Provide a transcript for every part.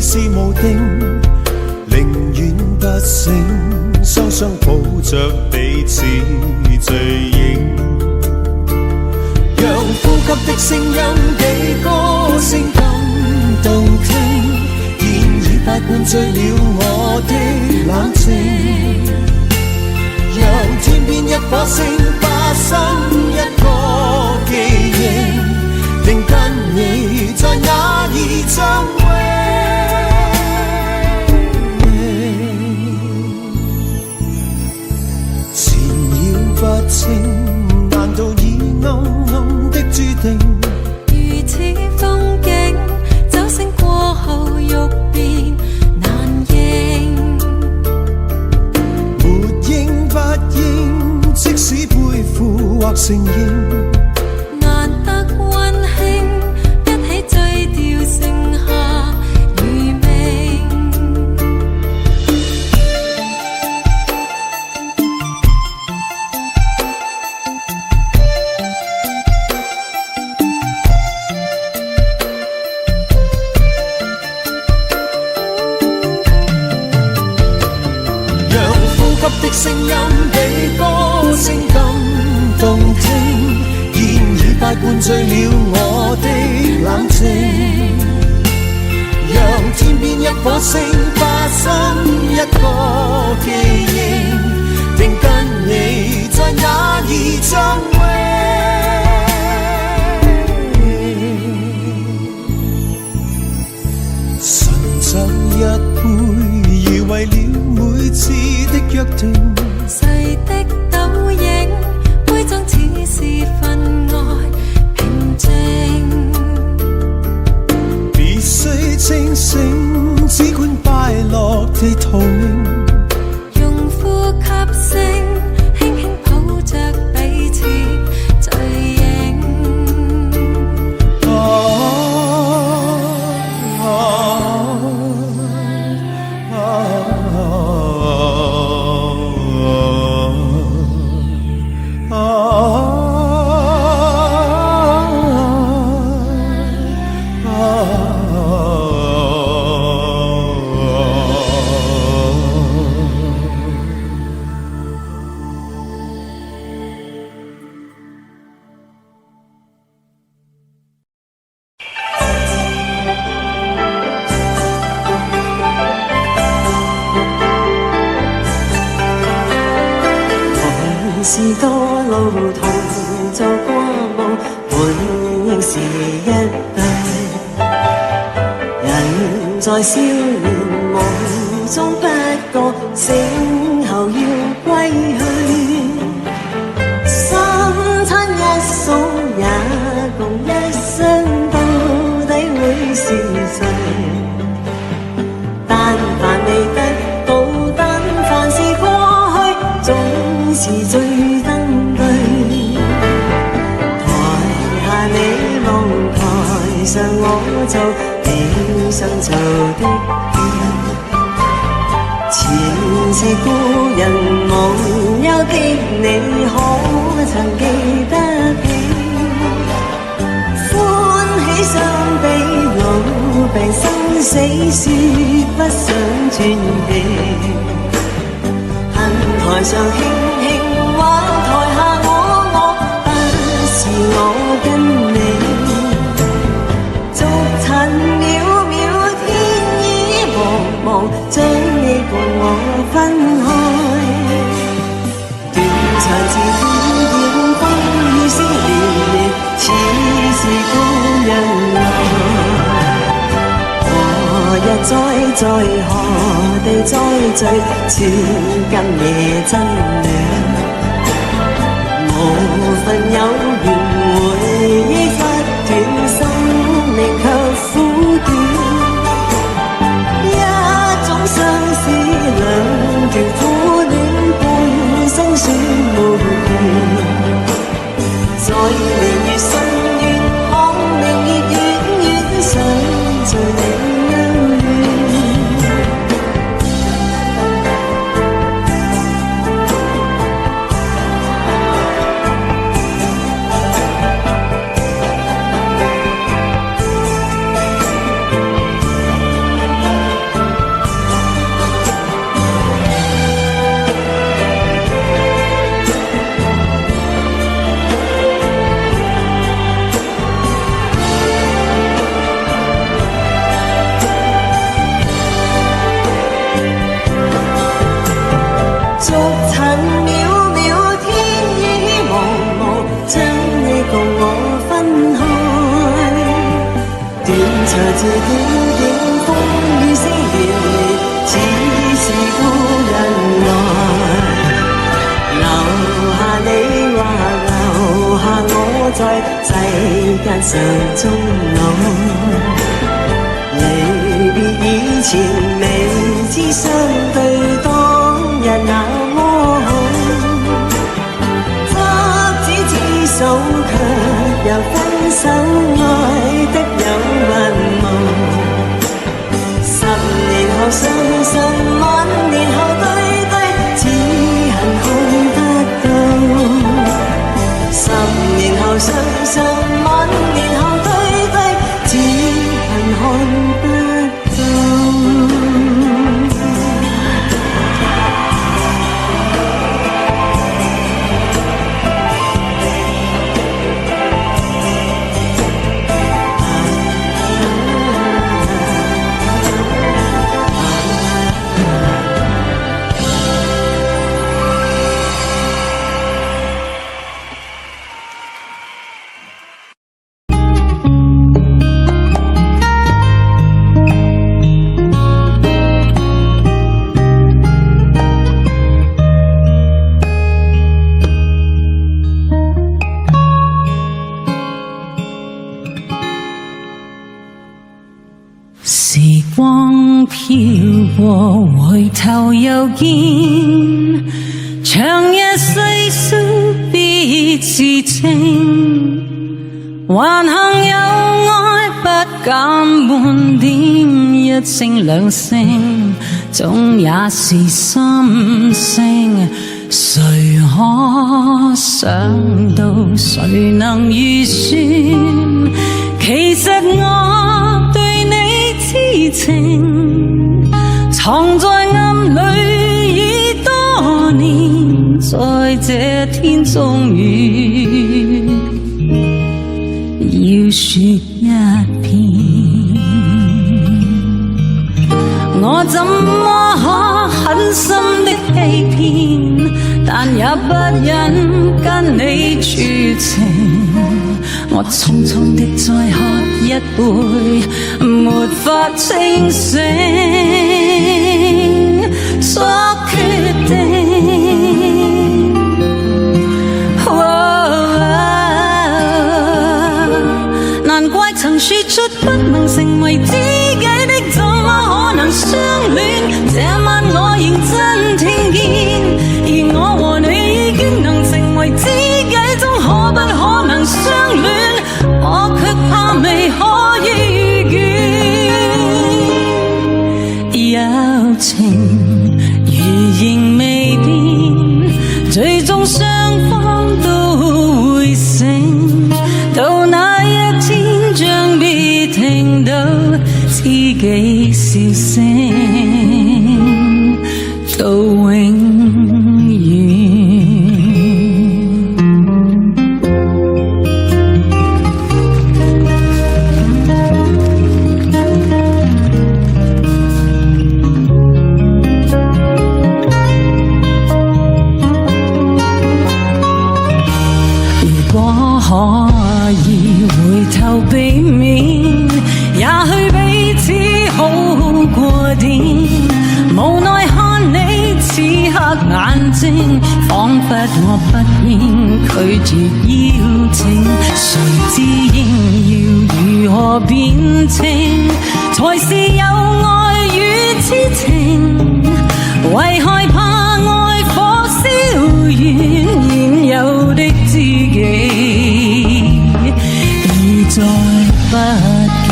是無定，寧願不醒，雙雙抱着彼此醉影。讓呼吸的聲音比歌聲更動聽，現已不灌醉了我的冷靜。讓天邊一顆星化身一個記憶，定跟你在那兒相會。不清，難道已暗暗的注定？如此風景，酒醒過後欲變難認。沒應不應，即使背負或承認，難得溫馨，一起醉掉剩下餘味。的聲音比歌聲更動聽，現已快灌醉了我的冷靜。讓天邊一顆星化身一個記憶，定跟你在那兒相會。純酒一杯，已為了每次的約定。誰的倒影，杯中似是份愛平靜。別須清醒，只管快樂地逃命。用呼吸聲，輕輕抱着彼此醉影。是多路同做過夢，本應是一對。人在少年夢中不覺，醒後要歸去。三餐一宿也共一生，到底會是誰？但凡未得到，但凡是過去，總是最登對。台下你夢，台上我做你想做的戲。前世故人夢遊的你，可曾記得起？歡喜相比，老病生死，說不上傳奇。恨台上輕輕玩，台下我，不是我跟你。逐塵渺渺，天意茫茫，將你共我分開。斷腸字點點，風雨聲連連，似是故人來。何日再何地再聚，千今夜真亮。無份有緣回憶發誰令幽怨？逐塵渺渺，天意茫茫，將你共我分開。短長自點點，風雨聲連連，似是故人來。留下你或留下我，在世間上終老。離別以前，未知相對當日那麼好。執子之手，卻又分手，愛得有雲霧。10年後相信，晚年後對對，只恨看不到。10年後相信，晚年後對對，只恨看不到。時光飄過，回頭又見，長夜細數別時情，還幸有愛不減半點，一聲兩聲，總也是心聲。誰可想到，誰能預算？其實我對你痴情，藏在暗裏已多年，在這天終於要說一遍。我怎麼可狠心的欺騙，但也不忍跟你絕情。我匆匆的再喝一杯，沒法清醒作決定。難怪曾說出不能成為知己的，怎麼可能相戀？這晚我認真聽見，而我和你已經能成為知己，總可不可能相戀？我卻怕未可以遇見，友情如仍未變，最終雙方都會醒。到那一天，將必聽到知己笑聲，到永遠。可以回頭避免，也許彼此好過點。無奈看你此刻眼睛，彷彿我不應拒絕邀請。誰知應要如何辨清，才是有愛與痴情？為害怕愛火燒完現有的知己，已再不見。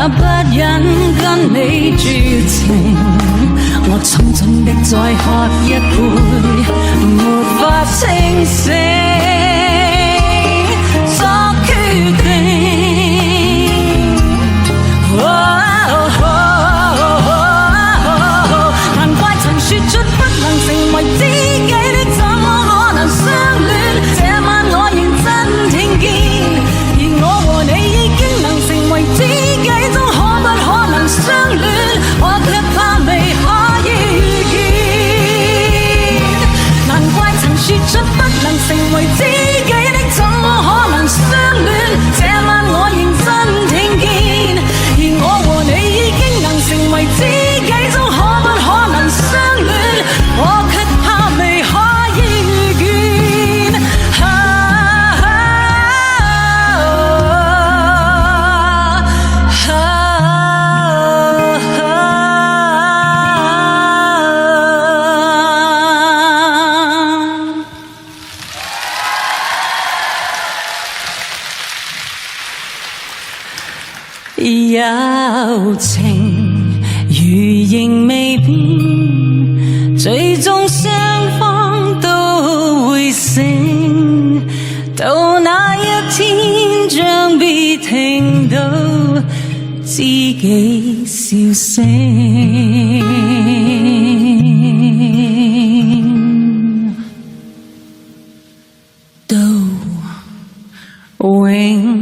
不忍跟你絕情，我重重的再喝一杯，沒法清醒作決定。難怪曾說出不能成為知己的，怎麼可能相戀？這晚我認真聽見，而我和你已經能成為知己，終可不可能相戀？我卻怕未可以遇見。難怪曾說出不能成為知己的，怎麼可能相戀？這晚我認真聽見，而我和你已經能成為知己，終可不可能相戀？我卻怕未可以遇見。友情如仍未變，最終雙方都會醒，到那一天將必聽到知己笑聲。到永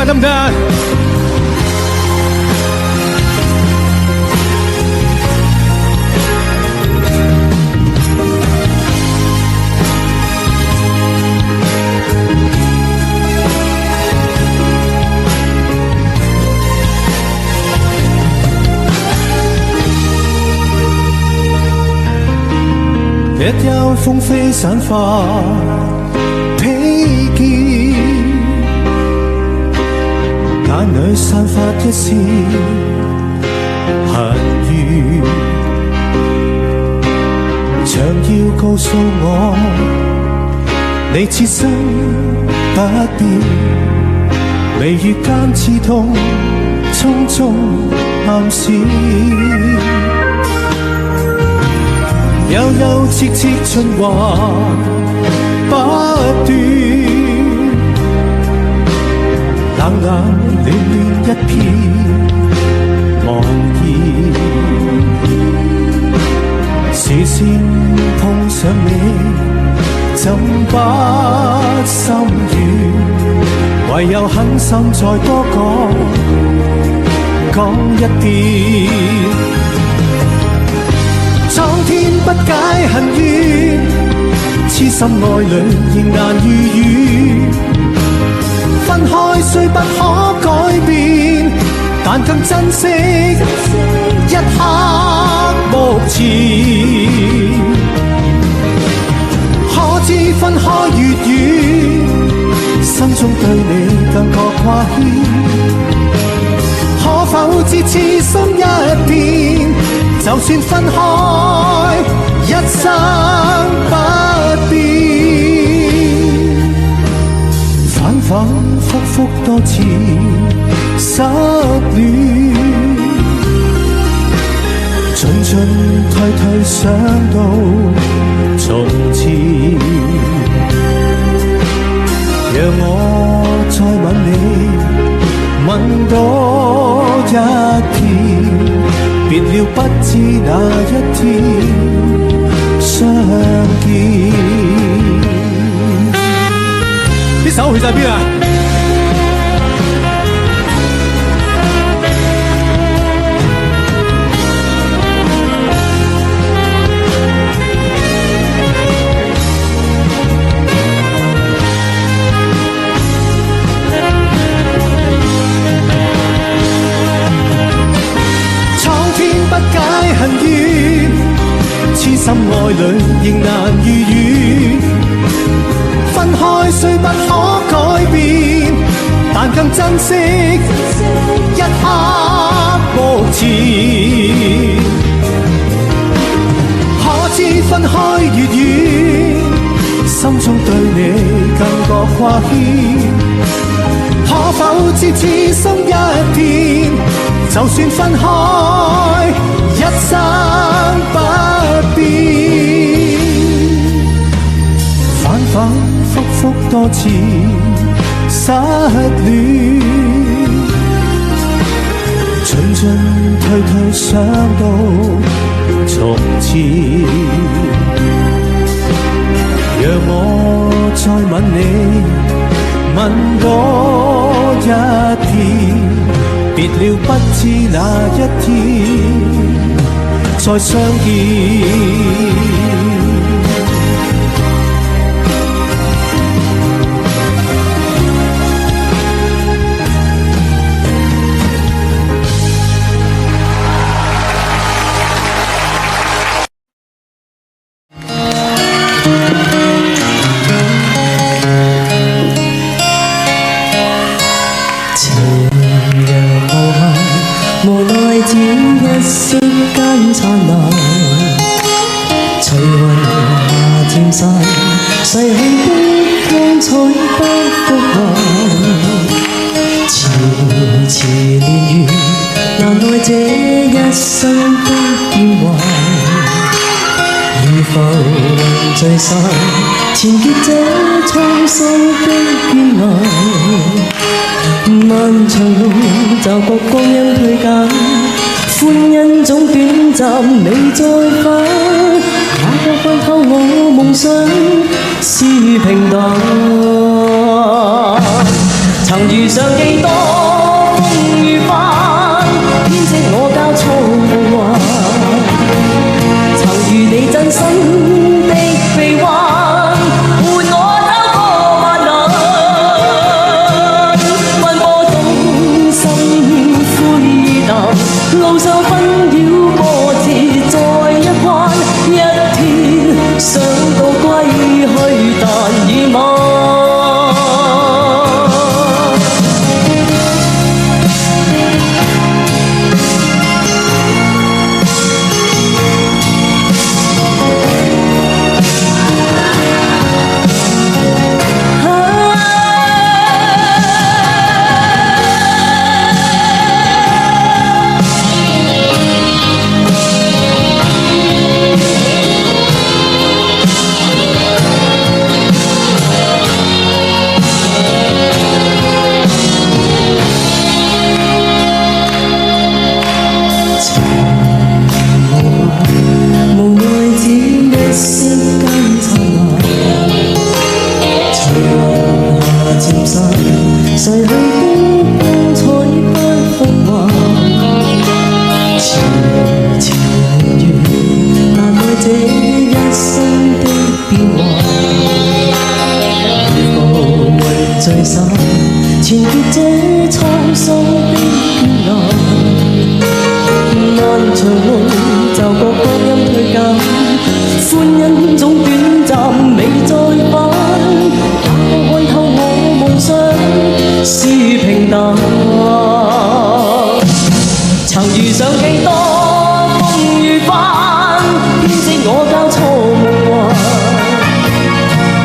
下得唔得？一休風飛散發披肩，眼裏散發一絲恨怨，想要告訴我，你此生不變，眉宇間刺痛，匆匆暗閃。悠悠切切循環不斷，冷冷暖暖一片茫然，視線碰上你，怎不心軟？唯有狠心再多講一點。蒼天不解恨怨，痴心愛侶仍難預語。分開雖不可改變，但更珍惜一刻目前。可知分開越遠，心中對你更覺掛牽。可否知痴心一片？就算分開，一生不變。反反复复多次失戀，進進退退想到從前。讓我再吻你，吻多一天。別了不知哪一天相見。啲手去晒邊啊？恨怨，痴心愛侶仍難預語。分開雖不可改變，但更珍惜一刻目前。可知分開越遠，心中對你更覺掛牽。可否知痴心一片？就算分開，一生不變。反反复复多次失戀，進進退退想到從前。讓我再吻你，吻多一天。別了不知哪一天再相見。逝去的光彩不復還，遲遲年月，難耐這一生的變幻。如浮雲聚散，纏結這蒼生的懸崖。漫長路驟覺光陰退減，歡欣總短暫，你再返。哪個看透我夢想是平淡？曾遇上幾多風雨翻，編織我交錯夢幻。曾遇你真心的臂彎，伴我走過萬難。奔波中心灰淡，路上紛擾波折再一彎。一天想到歸去，但已晚。逝去的光彩不復還，遲遲明月難耐這一生的變幻。如何為聚散，纏結這滄桑的倦顏。漫長路就覺光陰退減，歡欣總短暫未再返。看透我夢想是平淡，曾遇上幾多風雨翻，編織我交錯夢幻。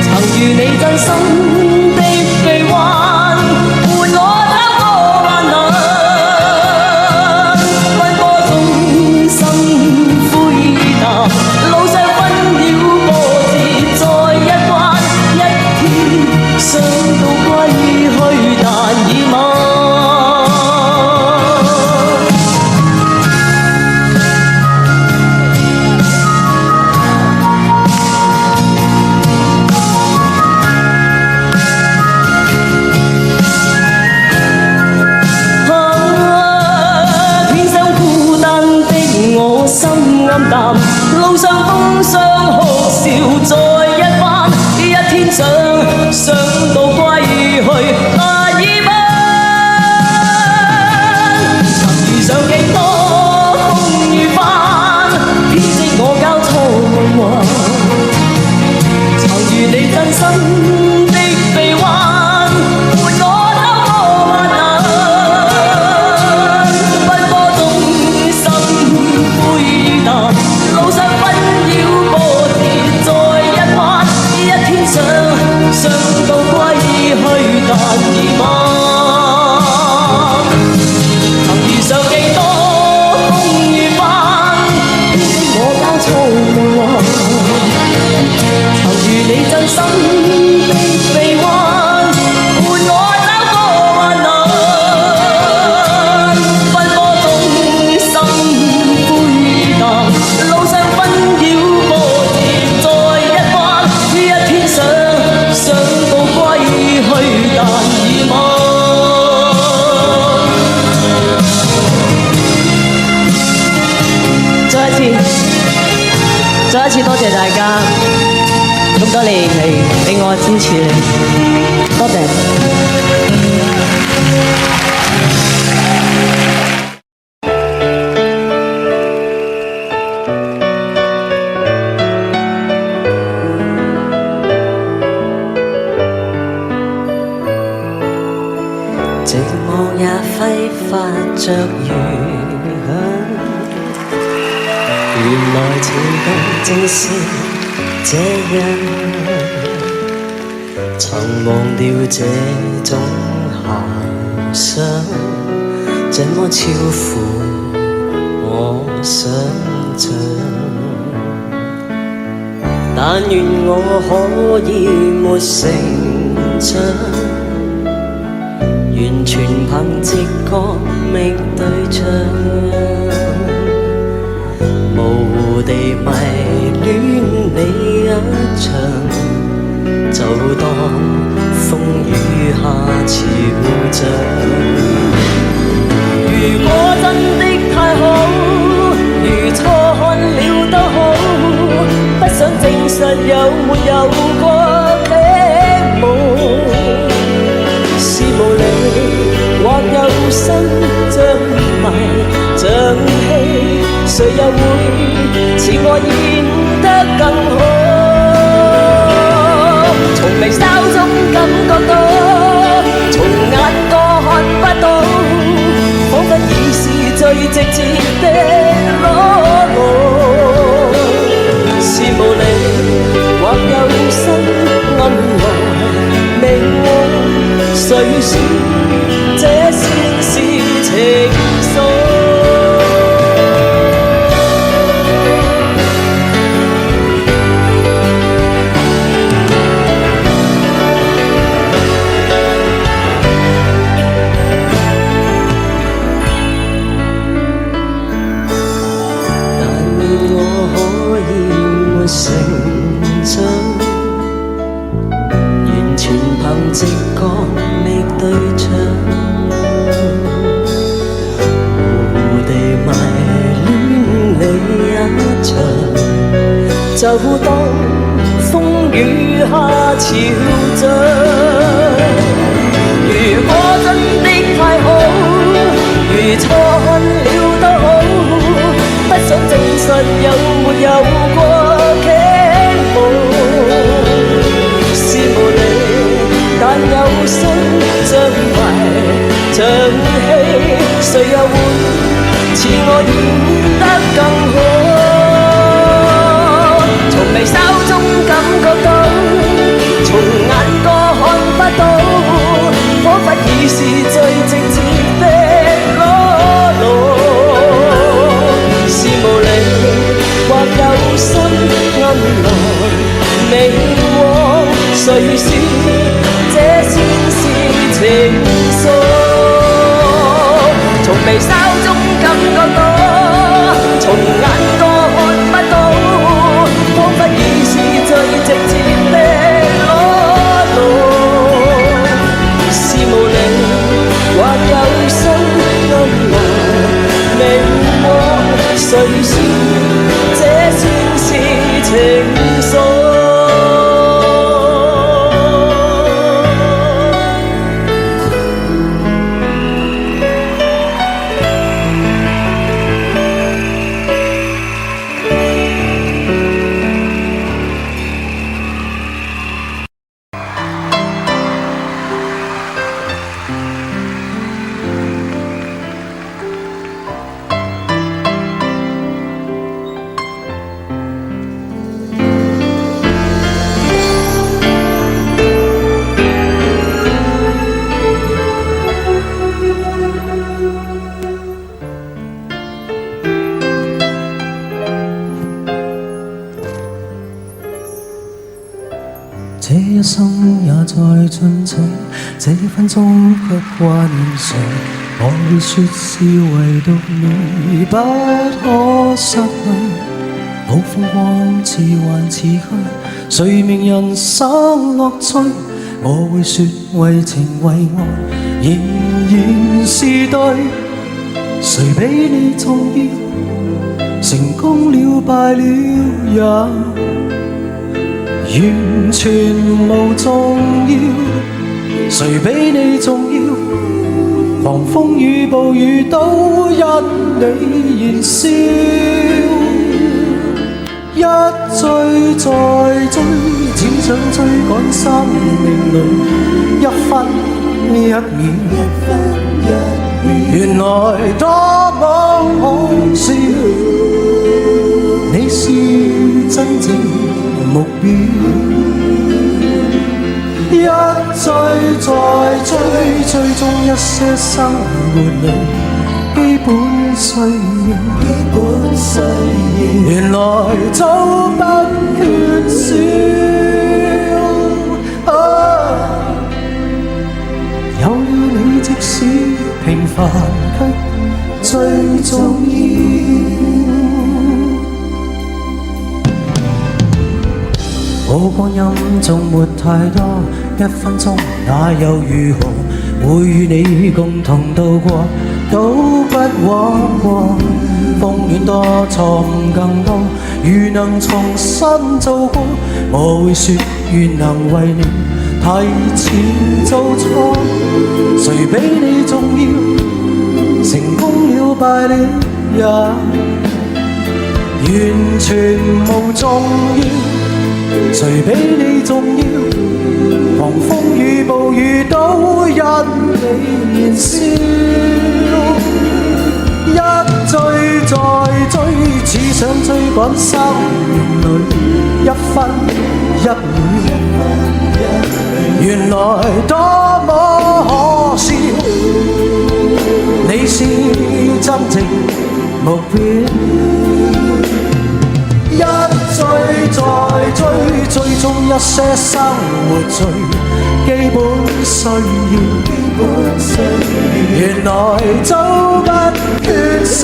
曾遇你真心的臂彎，伴我走過萬難。奔波中心灰淡，路上紛擾波折再一彎。一天想到歸去，但已晚。天生孤單的我心暗淡，路上風霜哭笑再一番。一天想到歸去，但已晚。曾遇上幾多風雨翻，編織我交錯夢幻。曾遇你真心的臂彎，伴我走過萬難。奔波中心灰淡，路上紛擾波折再一彎。一天想到歸去，但已晚。曾遇上幾多風雨翻，編織我交錯夢幻。曾遇你真心的臂彎，伴我走過萬難。奔波中心灰淡，路上紛擾波折再一彎。一天想到歸去，但已晚。再一次多謝大家咁多年嚟俾我支持你，多謝。寂寞也揮發着餘響，原來情感正是這樣，曾忘掉這種遐想，這麼超乎我想象。但願我可以沒成長，完全憑直覺覓對象，模糊地迷戀你一場，就當風雨下潮漲。如果真的太好，如錯看了都好，不想證實有沒有過的夢，是無力或有心將迷像戲，誰又會似我演得更好？從眉梢中感覺到，從眼角看不到，彷彿已是最直接的裸露，是無力或有心暗來明我，誰說這先是情愫？直覺覓對象，糊地迷戀你一場，就當風雨下潮漲。如果真的太好，如錯看了都好，不想證實有沒有過傾慕，是無力但有心將迷像戲，誰又會似我演得更好？從眉梢中感覺到，從眼角看不到，彷彿已是最直接的裸露，是無力或有心暗來明往，誰說這先是情愫？從眉梢中感覺到，從眼角看不到，彷彿已是最直接的裸露，是無力或有心暗來明往，誰說這先是情愫？這一生也在進取，這分鐘卻掛念誰？我會說是唯獨你不可失去，好風光似幻似虛，誰明人生樂趣？我會說為情為愛仍然是對，誰比你重要？成功了敗了也完全無重要，誰比你重要？狂風與暴雨都因你燃燒，一追再追，只想追趕生命裏一分一秒。原來多麼可笑，你是真正目標，一追再追，追蹤一些生活裏基本需要，原來早不缺少。有了你，即使平凡卻最重要。曝光陰仲沒太多，1分鐘那又如何？會與你共同度過，都不枉過。風雨多，錯誤更多，如能重新做過，我會說願能為你提前做錯。誰比你重要？成功了敗了也完全無重要。誰比你重要？狂風與暴雨都因你燃燒，一追再追，只想追趕生命裏1分1秒。原來多麼可笑，你是真正目標。一追再追，追蹤一些生活最基本需要，原來早不缺少。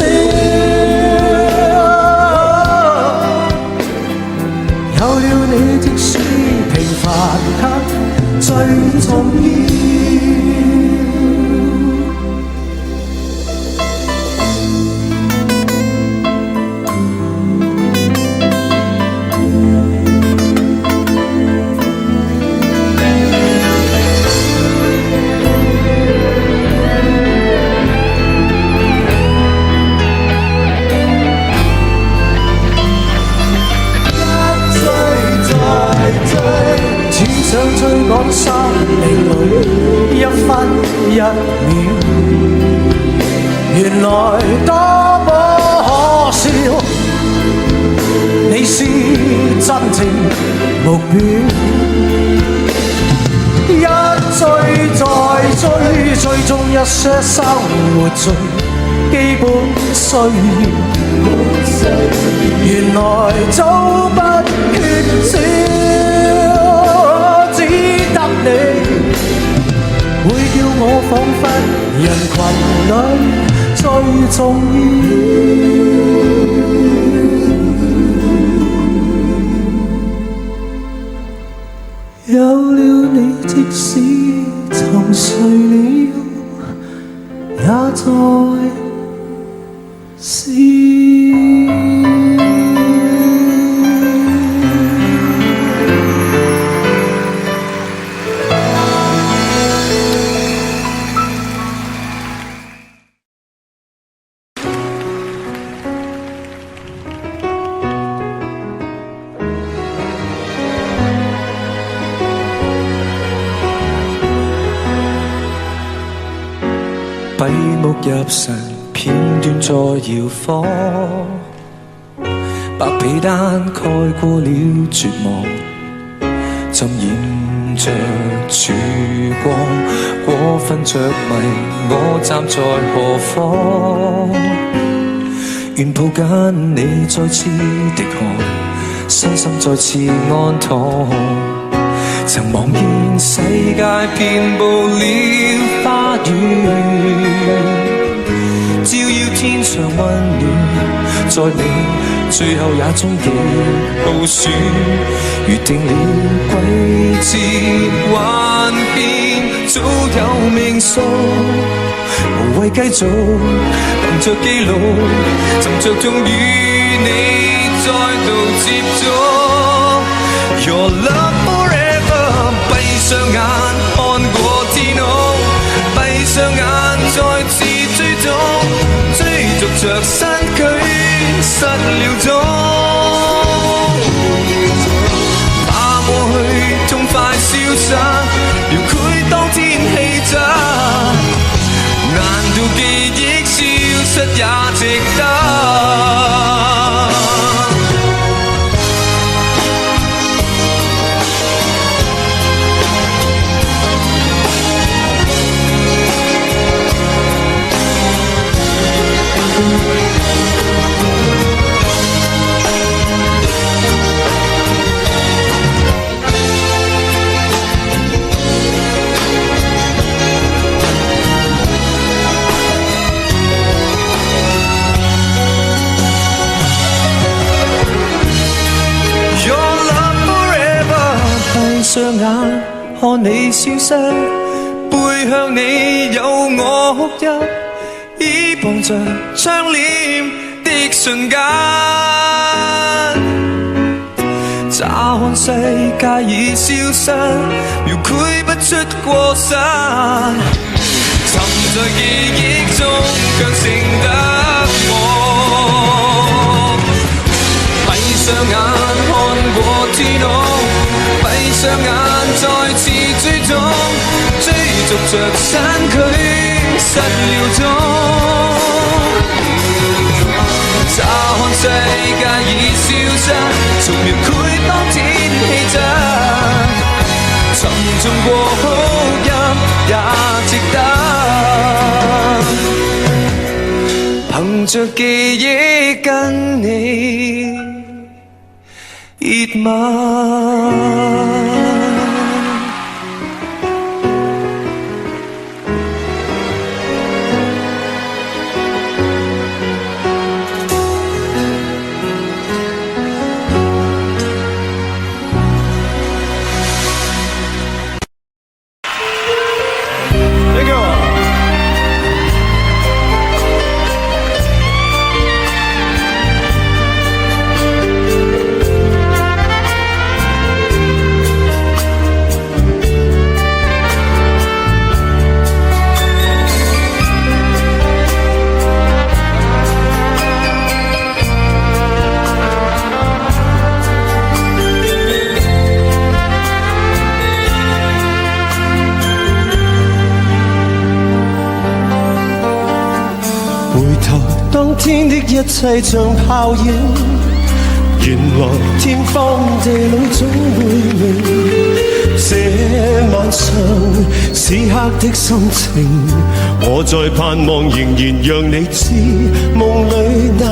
有了你，即使平凡卻最重要。想追趕生命裏1分1秒，原來多麼可笑，你是真正目標。一追再追，追蹤一些生活最基本需要，原來早不缺少。你會叫我彷彿人群裏最重要。有了你，即使沉睡了，也在笑。閉目入神，片段在搖晃，白被單蓋過了絕望，浸染着曙光，過分着迷，我站在何方？願抱緊你再次滴汗，身心再次安躺。曾望見世界遍佈了花園，照耀天上溫暖，在你最後也終極耗損。預定了季節幻變，早有命數，無謂繼續憑着記錄，尋着痛與你再度接觸。Your love forever， 閉上眼看過天空，閉上眼再次追蹤，追逐着身軀失了蹤。怕過去痛快消失，描繪當天氣質，難道記憶消失也值得？上眼看你消失，背向你有我哭泣，倚傍着窗簾的瞬間，乍看世界已消失，描繪不出過失，沉在記憶中卻剩得我，閉上眼看過天空，閉上眼再次追蹤，追逐着散距失了蹤，乍看世界已消失，從描繪當天氣質，沉重過哭泣也值得，憑着記憶跟你熱吻。當天的一切像泡影，原來天荒地老總會明。這晚上此刻的心情，我在盼望仍然讓你知，夢裏難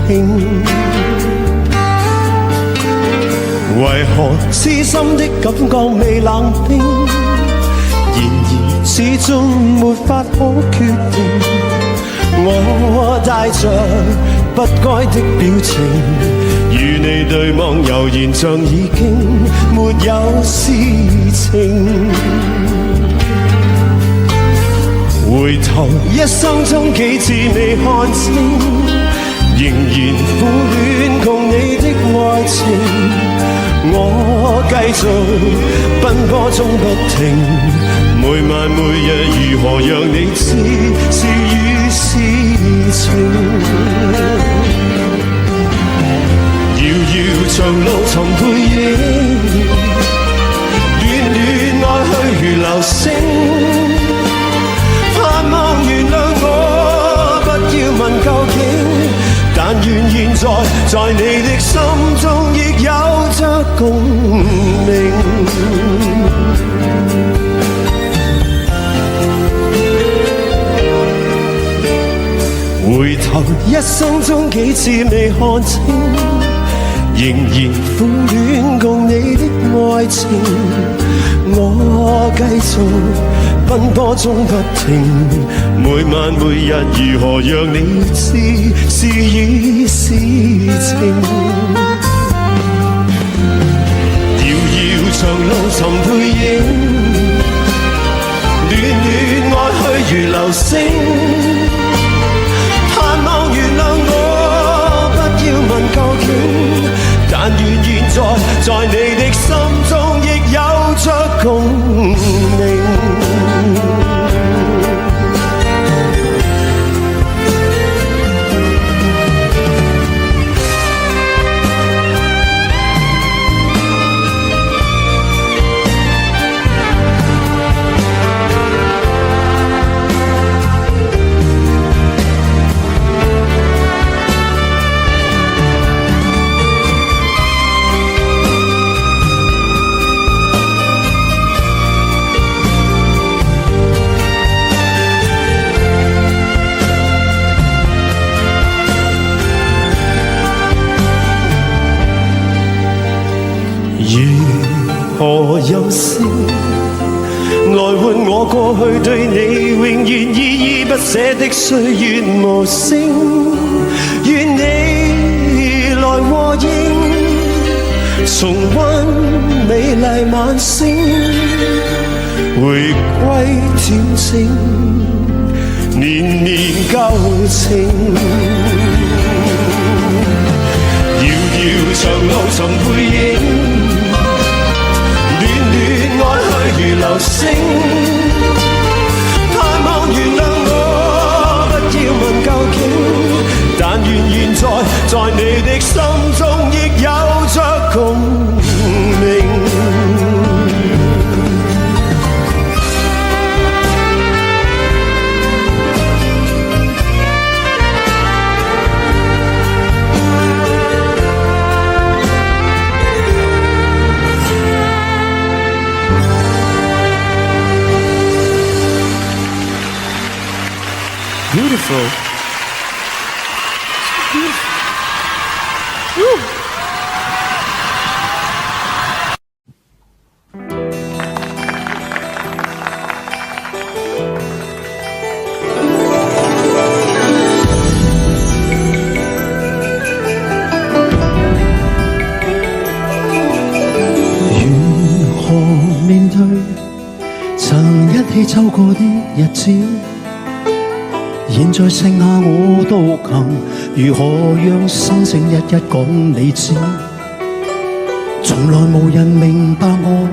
平。為何痴心的感覺未冷冰？然而始終沒法可決定。我帶着不該的表情，與你對望，悠然像已經沒有事情。回頭一生中幾次未看清，仍然苦戀共你的愛情。我繼續奔波中不停，每晚每日如何讓你知是與是情。遙遙長路尋背影，暖暖愛去如流星。盼望原諒我，不要問究竟，但願現在你的心中亦有着共鳴。回頭一生中幾次未看清，仍然苦戀共你的愛情。我繼續奔波中不停，每晚每日如何讓你知是與是情。遙遙長路尋背影，暖暖愛去如流星。盼望原諒我，不要問究竟，但願現在你的心中亦有着共鳴。何有聲來換我過去對你永遠依依不捨的歲月無聲？願你來和應，重溫美麗晚星，回歸恬靜，年年舊情。遙遙長路尋背影，暖暖愛去如流星。盼望原諒我，不要問究竟，但願現在你的心中亦有着共鳴。Beautiful.如何面對曾一起走過的日子？現在剩下我獨行，如何讓心聲一一講你知？從來無人明白我，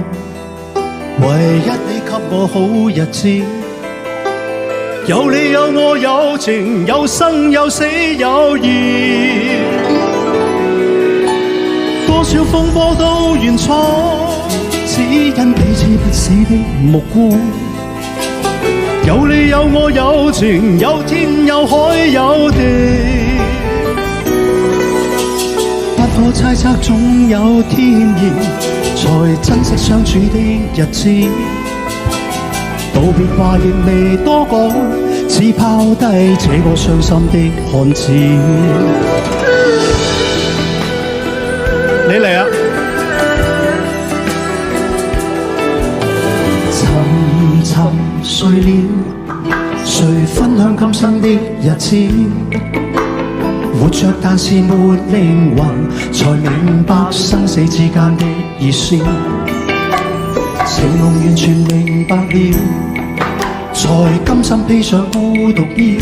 唯一你給我好日子。有你有我有情，有生有死有義。多少風波都願闖，只因彼此不死的目光。有你有我有情，有天有海有地，不可猜測總有天意，才珍惜相處的日子。道別話亦未多講，只拋低這個傷心的漢子。你嚟啊！沉睡了，誰分享今生的日子？活着但是沒靈魂，才明白生死之間的意思。情濃完全明白了，才甘心披上孤獨衣。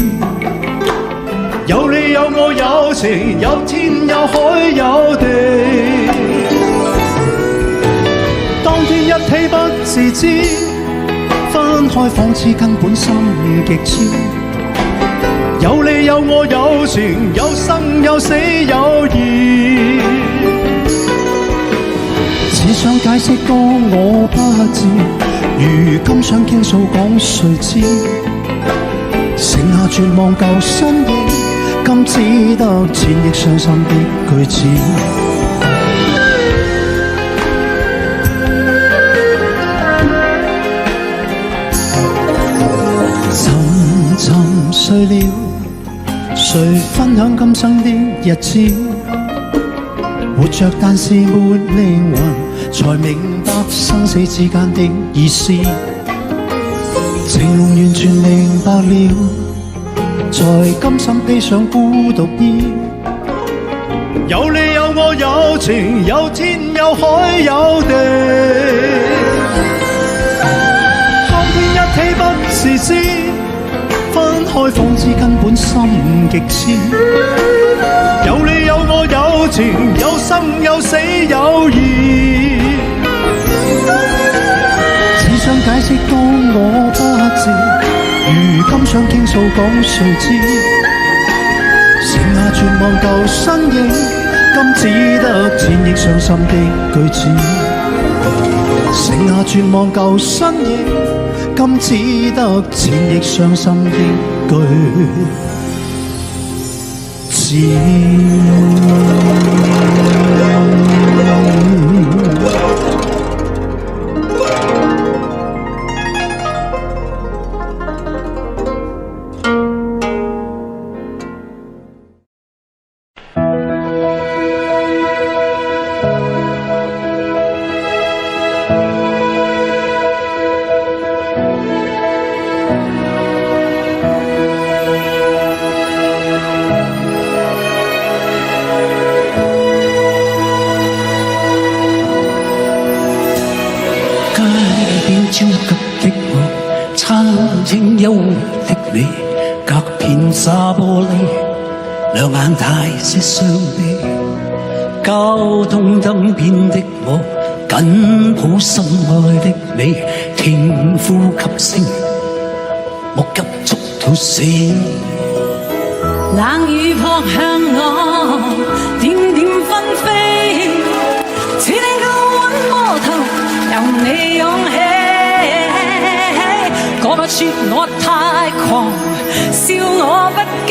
有你有我有情，有天有海有地，當天一起不自知。分開仿似根本心極痴，有你有我有情，有生有死有義。只想解釋多我不知，如今想傾訴講誰知？剩下絕望舊身影，今只得千億傷心的句子。沉睡了，誰分享今生的日子？活着但是沒靈魂，才明白生死之間的意思。情濃完全明白了，才甘心披上孤獨衣。有你有我有情，有天有海有地，當天一起不是知。分開仿似根本心極痴，有你有我有情，有生有死有義。只想解釋多我不知，如今想傾訴講誰知？剩下絕望舊身影，今只得千億傷心的句子。剩下絕望舊身影，今只得千億傷心的句子。焦急的我，餐廳幽默的你，隔片紗玻璃，兩眼帶些傷悲。交通燈邊的我，緊抱心愛的你，聽呼吸聲，莫急速到死。冷雨撲向我，點點紛飛，似定高溫魔頭，由你湧起。嗰個說我太狂，笑我不羈，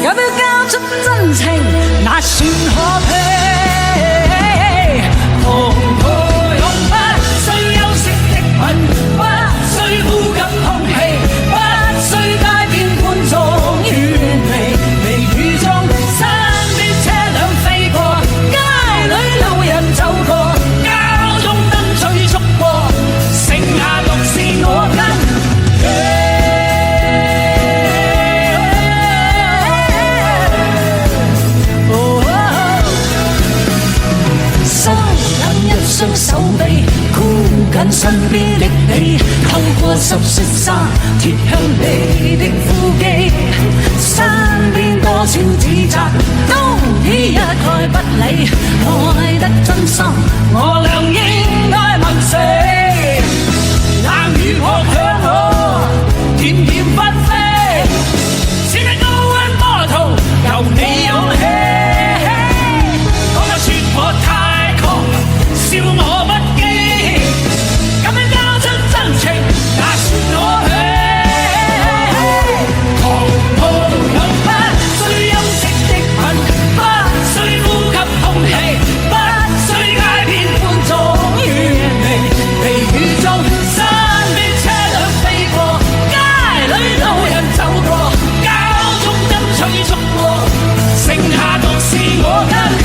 有要交出真情，那算可悲。同抱擁不需休息的吻，不需呼吸空氣，不需街邊觀眾遠離。微雨中，身邊車輛飛過，街裏路人走過，交通燈催促過，剩下獨是我跟你。雙手臂箍緊身邊的你，透過濕色衫貼向你的腹肌，身邊多少指責都已一概不理，愛得真心我倆應該默死。冷雨撲向我，甜甜紛飛，似隻高溫波濤由你湧起，嗰個說我太狂，笑我不羈，咁樣交出真情，那算可喜。狂抱擁不需休息的吻，不需呼吸空氣，不需街邊觀眾遠離。微雨中，身邊車輛飛過，街裏路人走過，交通燈催促過，剩下獨是我跟你。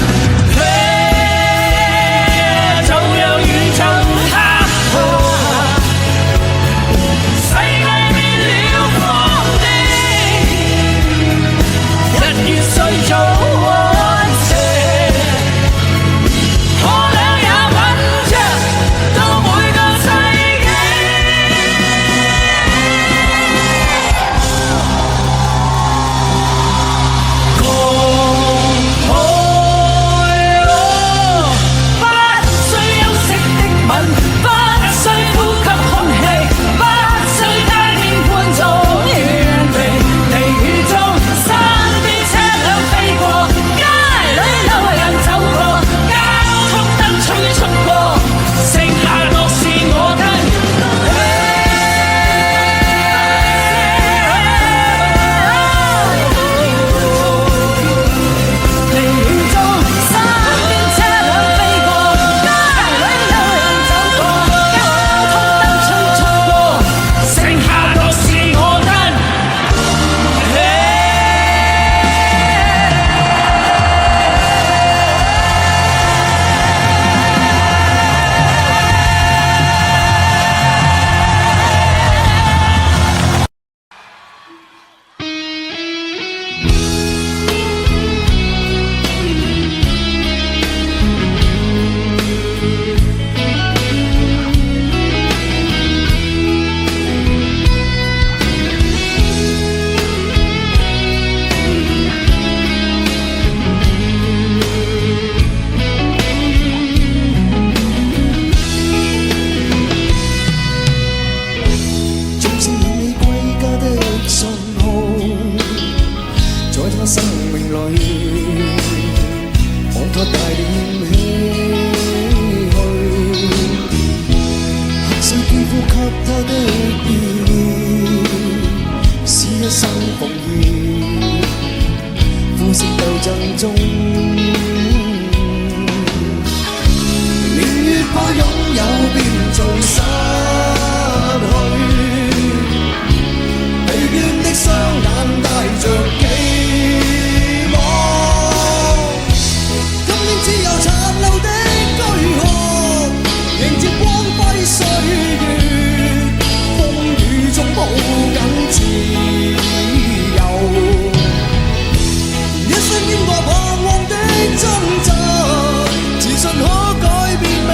自信可改變未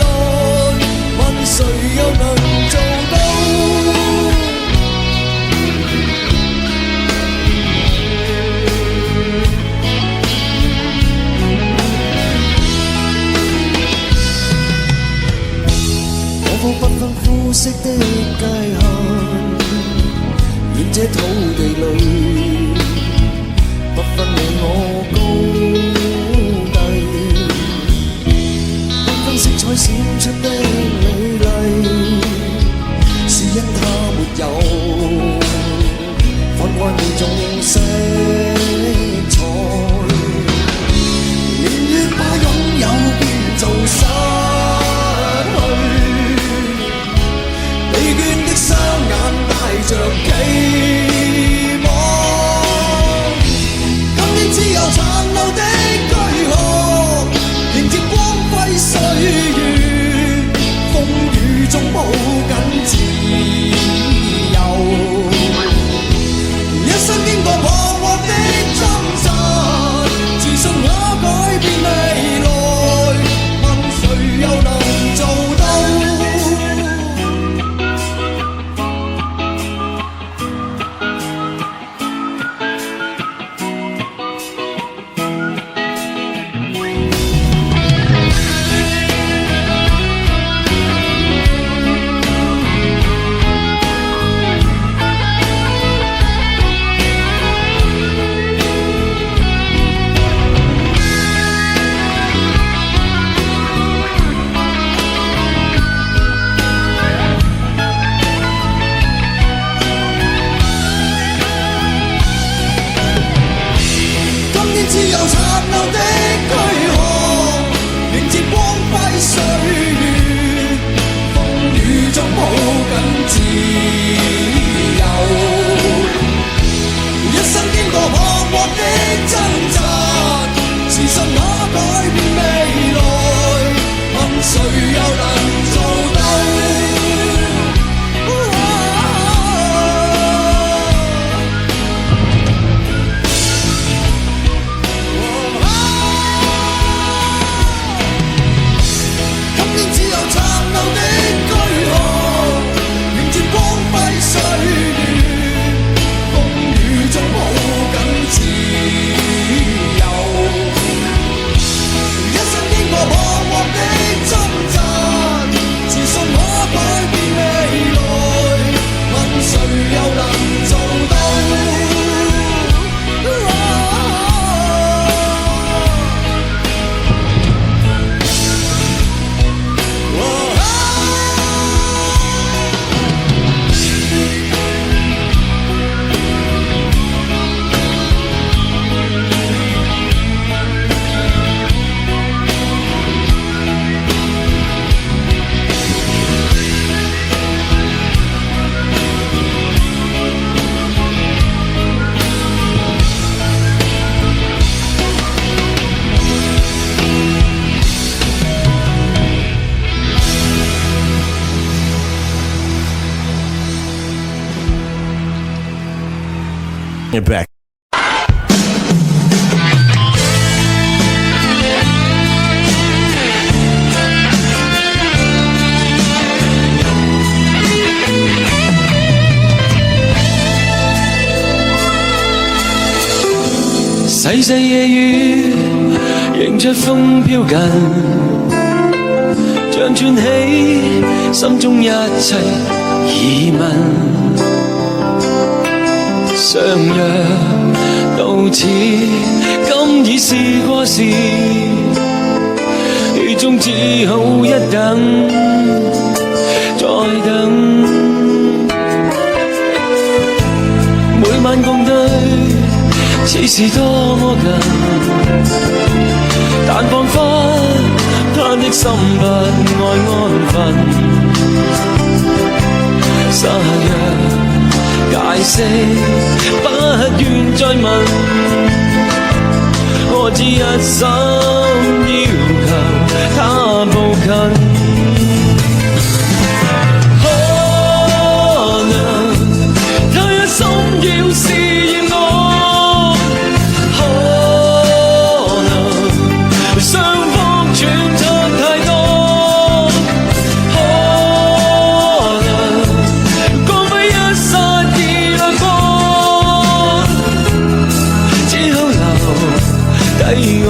來，問誰？色的界限，願這土地裏不分你我高低，繽紛色彩閃出的美麗，是因它沒有分開每種色彩，寧願把擁有變做失疲倦的雙眼帶着期望，今天只有殘留的軀殼，迎接光輝歲月，風雨中抱緊自由。一生經過彷徨的掙扎，自信我改變未來，問誰又能做到？只有殘留的軀殼，迎接光輝歲月，風雨中抱緊自由。一生經過彷徨的掙扎，自信我改變未來，問誰又能做到？Back. 細細夜雨迎着風飄近，像串起心中一切疑問。相約到此，今已是過時，雨中只好一等，再等。每晚共對，似是多麼近，但彷彿他的心不愛安分。沙約解釋，不願再問，我只一心要求他步近。可能他一心要試驗我，可能雙方揣測太多，可能光輝一剎已掠過，只好留低我。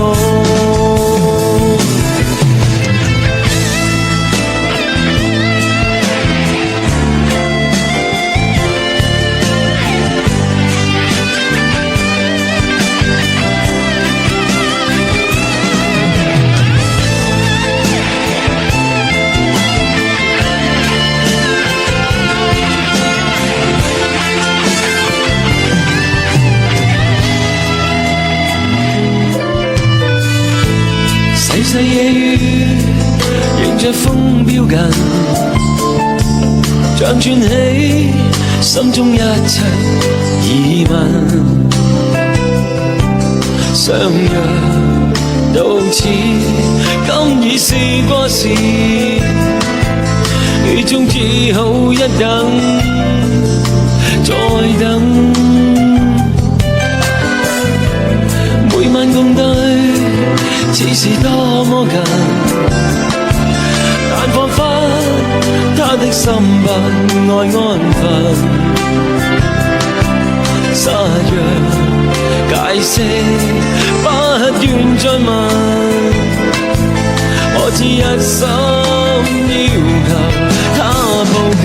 世夜雨迎着風飆緊，像串起心中一切疑問，相約到此，今已試過時，最終只好一等再等。每晚共對，似是多麼近，但彷彿他的心不愛安分，失約解釋不願再問，我只一心要求他抱緊。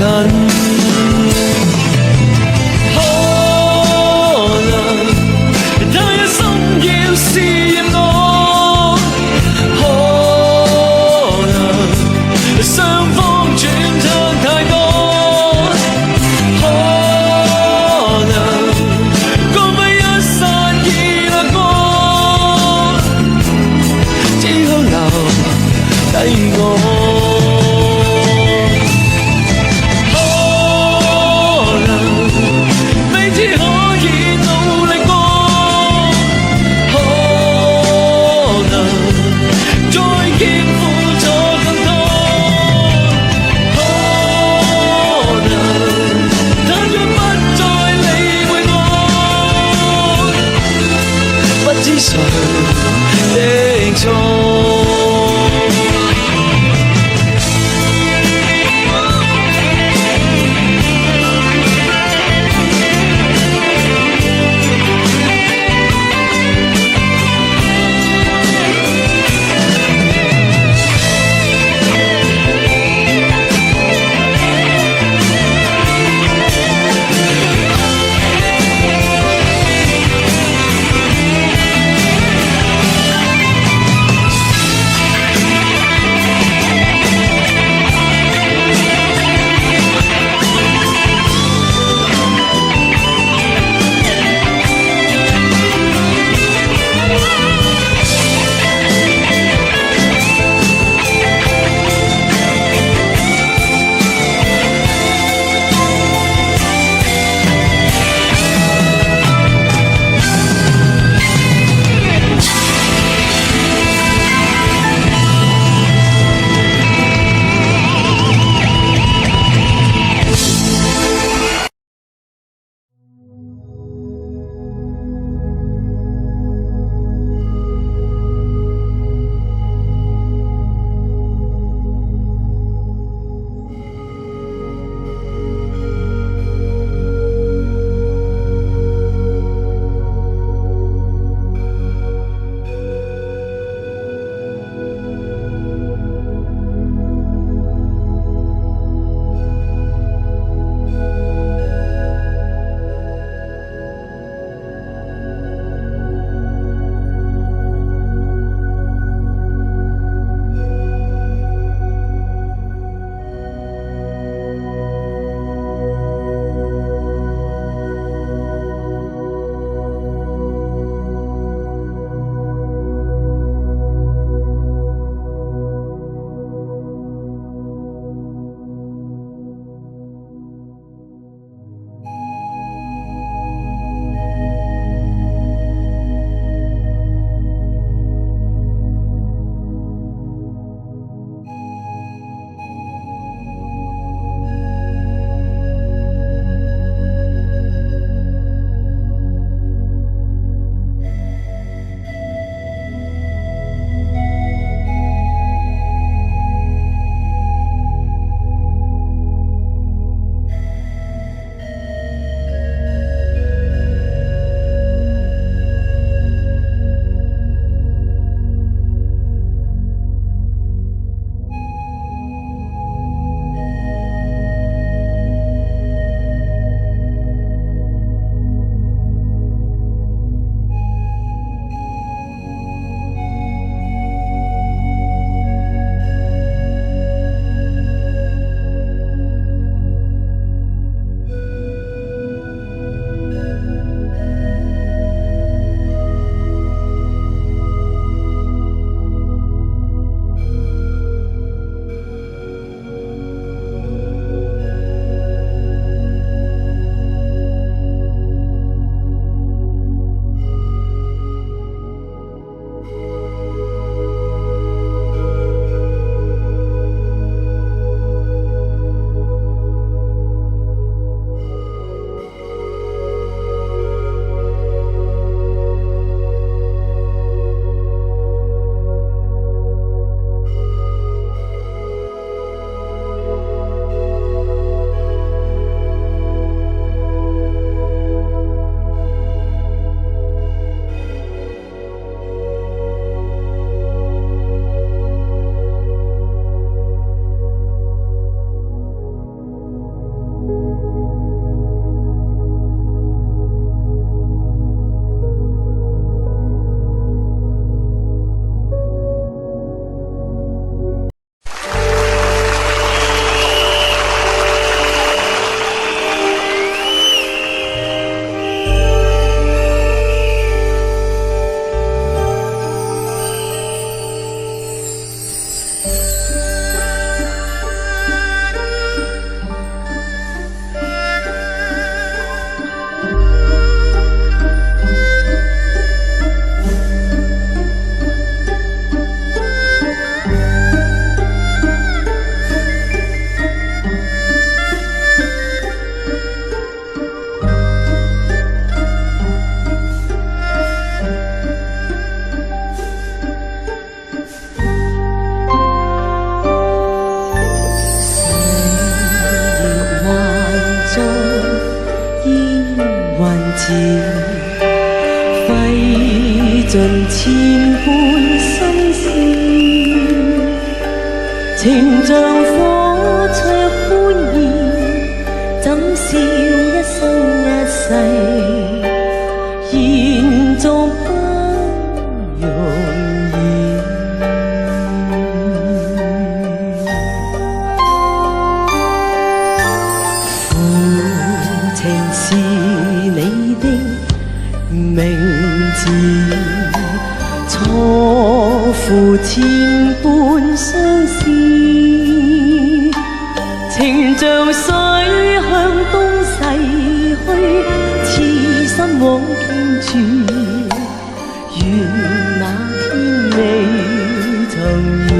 盡千般心事，情像火灼般熱，怎笑一生一世，延續不容易。負情是你的名字，錯付千般相思，情像水向東逝去，痴心枉傾注，願那天未曾遠。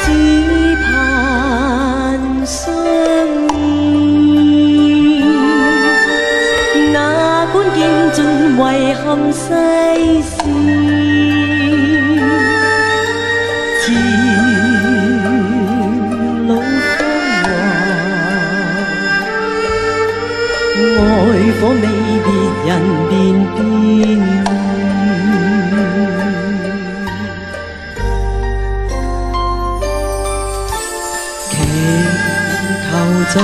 只盼相依，哪管見盡遺憾世事，自老芳華，愛火未別人便變。在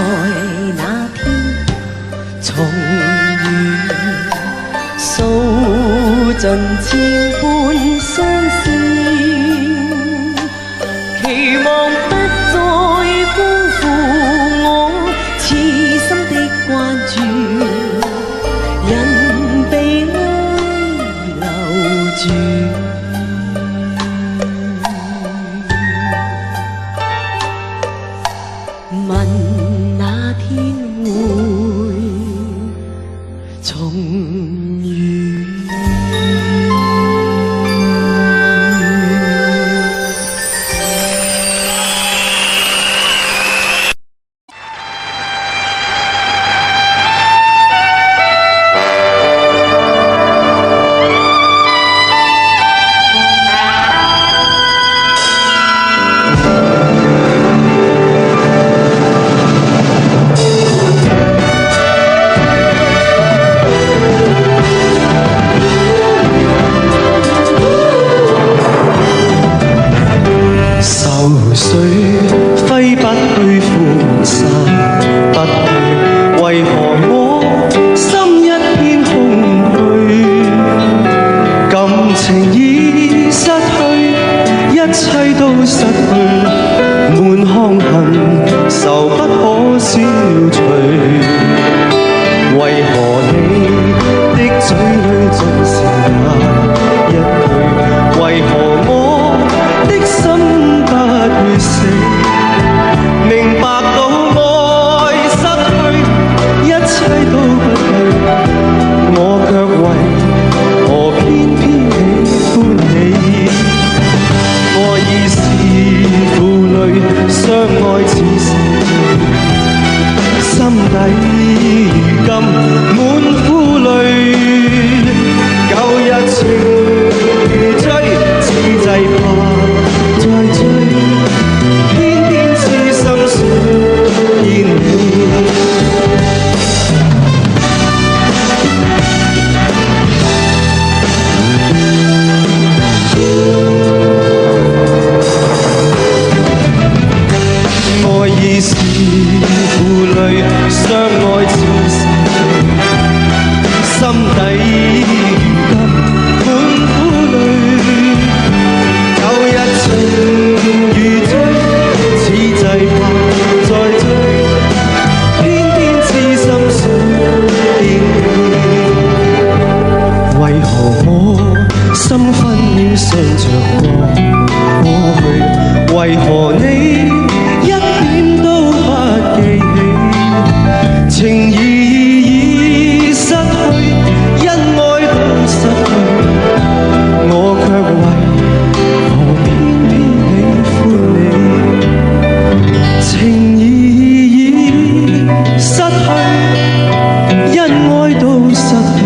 那天重遇，訴盡千般相思，期望不再辜負我痴心的關注，人被愛留住。問那天會重遇？揮不去，負散不去，為何我心一片空虛？感情已失去，一切都失去，滿腔恨愁不可消除。為何你的嘴裏盡是那一句？為何我的心不會死？明白到愛失去，一切都不對，我卻為何偏偏喜歡你？我已是負累，相愛似是心底如今滿負累，舊日情如追，此際怕再追。愛已是負累，相愛似是心底如今滿苦淚，舊日情如追，此際怕再追，偏偏痴心想見你。為何我心分秒順着過去？為何你一點都不記起？情義已失去，因愛都失去，我卻為何偏偏喜歡你？情義已失去，因愛都失去，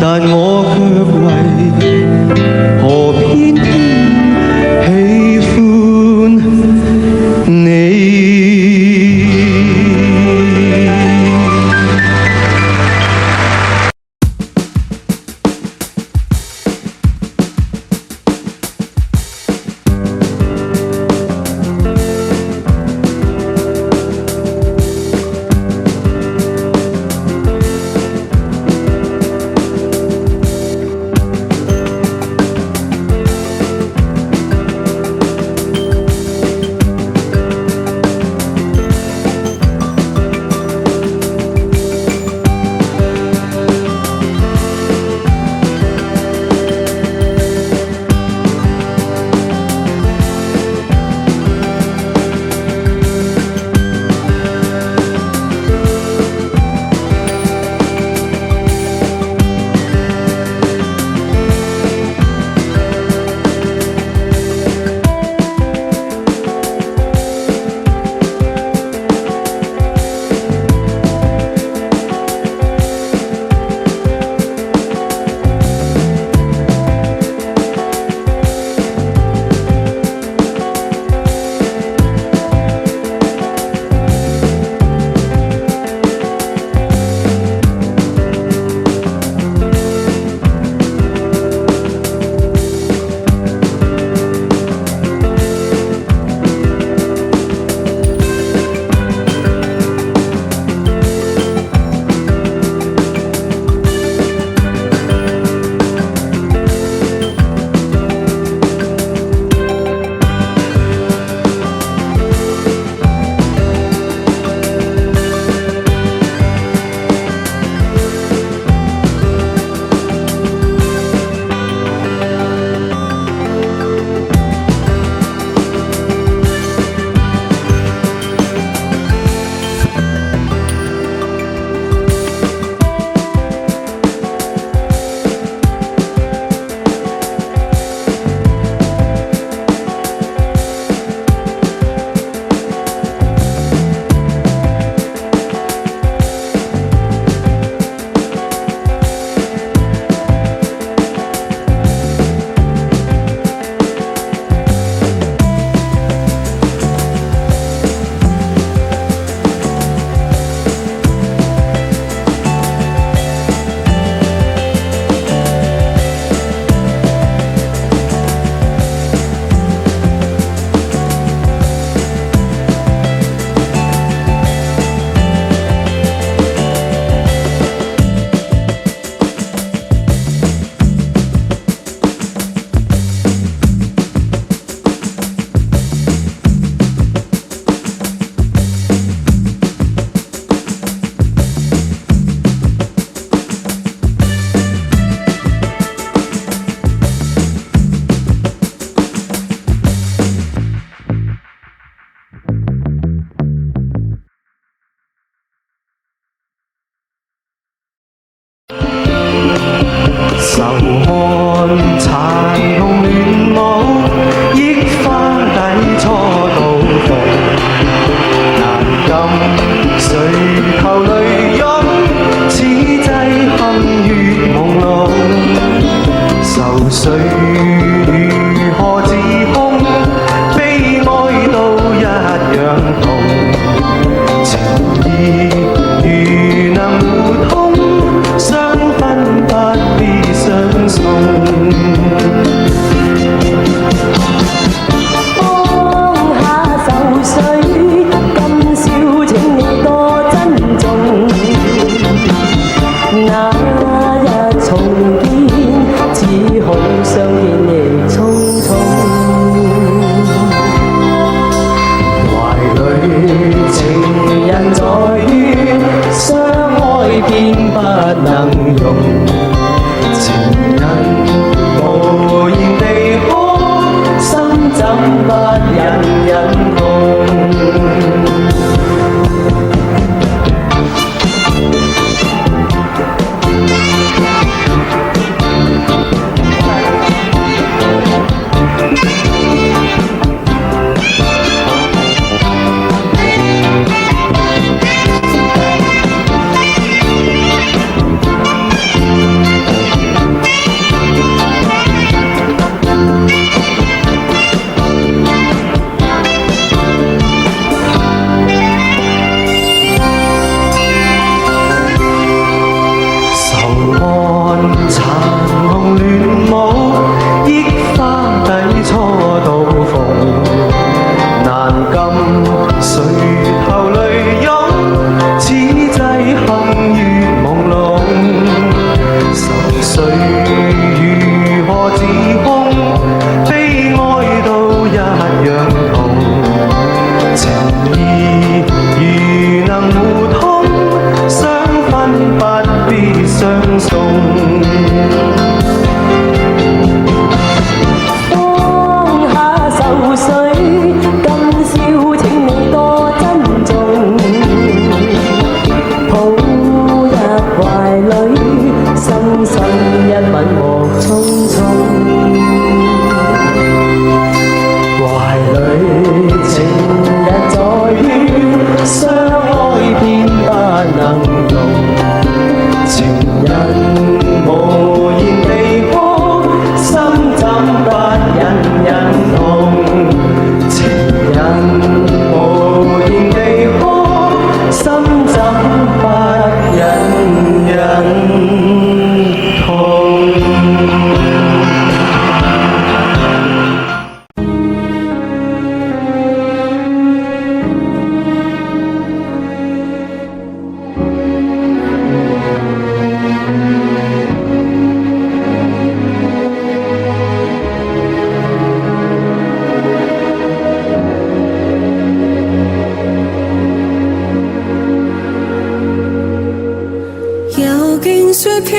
但我卻為何偏偏喜歡你？緒如何自控，悲哀都一樣痛，情意如能互通，相分不必相送。放下愁緒，今宵請你多珍重。那日重見，只恐相見亦匆匆。懷裏情人在於相愛便不能容，情人無言地哭，心怎不隱隱痛。雪飄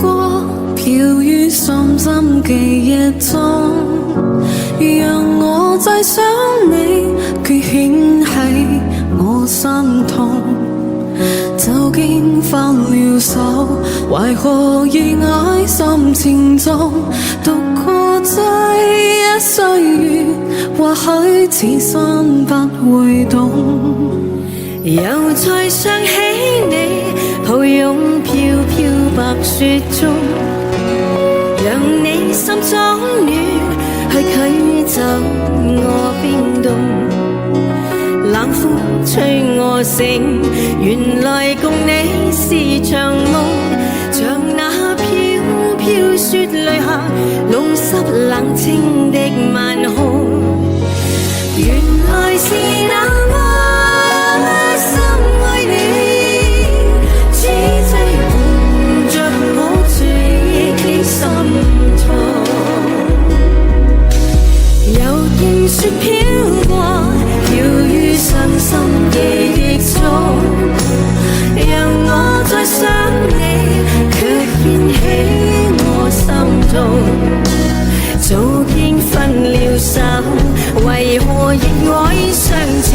過，飄於深深記憶中，讓我再想你，卻顯起我心痛。就竟分了手，為何已喺心情中度過這一歲月？或許此生不會懂，又再想起你，抱擁飄飄白雪中，讓你心中暖，去驅走我冰凍。冷風吹我醒，原來共你是場夢，像那飄飄雪淚下弄濕冷清的晚空。原來是那麼深愛你，只擠含着我追憶的心痛。又見雪飄過，飄於傷心記憶中，讓我再想你，卻掀起我心中。早經分了手，為何仍愛上情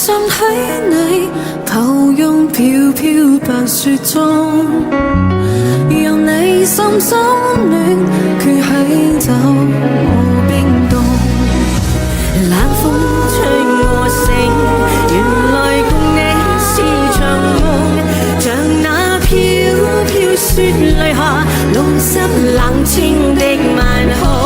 想起你，投用飄飄白雪中，讓你深深戀，缺起走我冰凍。冷風吹我醒，原來共你是場夢，像那飄飄雪淚下，弄濕冷清的晚空。